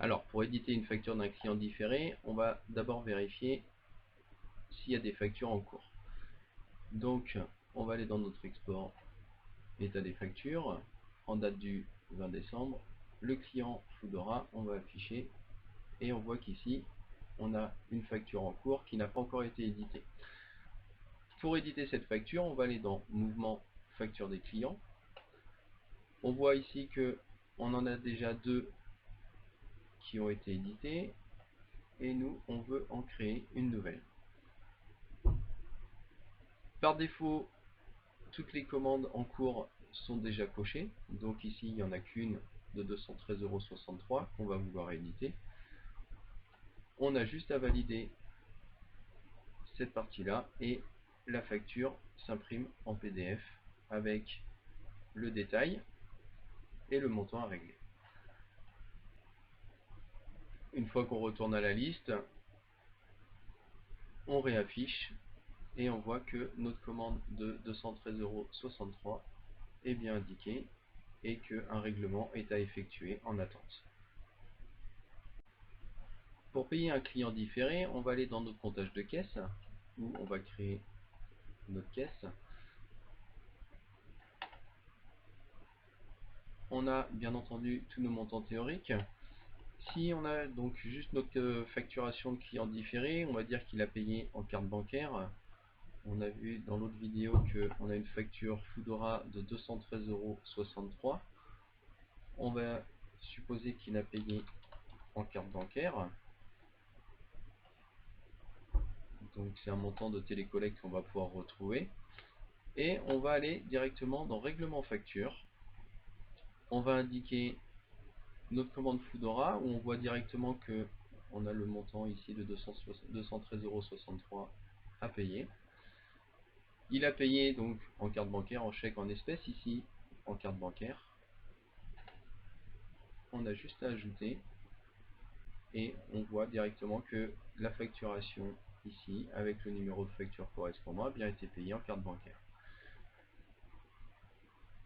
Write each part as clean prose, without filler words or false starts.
Alors, pour éditer une facture d'un client différé, on va d'abord vérifier s'il y a des factures en cours. Donc, on va aller dans notre export état des factures, en date du 20 décembre, le client Foodora, on va afficher, et on voit qu'ici, on a une facture en cours qui n'a pas encore été éditée. Pour éditer cette facture, on va aller dans Mouvement Facture des clients. On voit ici que on en a déjà deux qui ont été édités, et nous, on veut en créer une nouvelle. Par défaut, toutes les commandes en cours sont déjà cochées, donc ici il n'y en a qu'une de 213,63 € qu'on va vouloir éditer. On a juste à valider cette partie-là et la facture s'imprime en PDF avec le détail et le montant à régler. Une fois qu'on retourne à la liste, on réaffiche et on voit que notre commande de 213,63 € est bien indiquée et qu'un règlement est à effectuer en attente. Pour payer un client différé, on va aller dans notre comptage de caisse, où on va créer notre caisse. On a bien entendu tous nos montants théoriques. Si on a donc juste notre facturation de client différé, on va dire qu'il a payé en carte bancaire. On a vu dans l'autre vidéo qu'on a une facture Foodora de 213,63 €. On va supposer qu'il a payé en carte bancaire. Donc c'est un montant de télécollecte qu'on va pouvoir retrouver. Et on va aller directement dans Règlement facture. On va indiquer notre commande Foodora où on voit directement que on a le montant ici de 213,63 € à payer. Il a payé donc en carte bancaire, en chèque, en espèces, ici en carte bancaire. On a juste à ajouter et on voit directement que la facturation ici avec le numéro de facture correspondant a bien été payée en carte bancaire.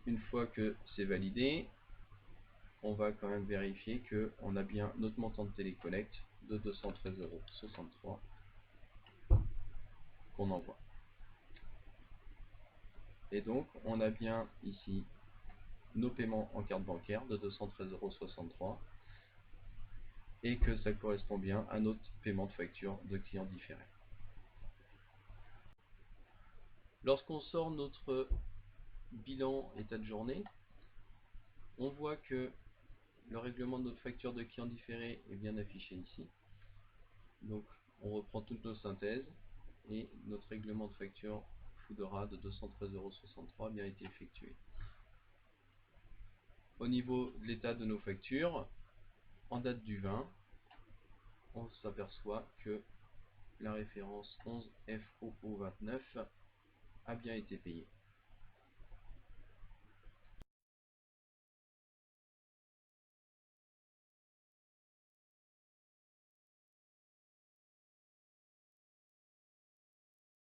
Une fois que c'est validé, on va quand même vérifier qu'on a bien notre montant de télécollecte de 213,63 € qu'on envoie. Et donc on a bien ici nos paiements en carte bancaire de 213,63 € et que ça correspond bien à notre paiement de facture de client différé. Lorsqu'on sort notre bilan état de journée, on voit que le règlement de notre facture de client différé est bien affiché ici. Donc on reprend toutes nos synthèses et notre règlement de facture Foodora de 213,63 € a bien été effectué. Au niveau de l'état de nos factures, en date du 20, on s'aperçoit que la référence 11FOO29 a bien été payée.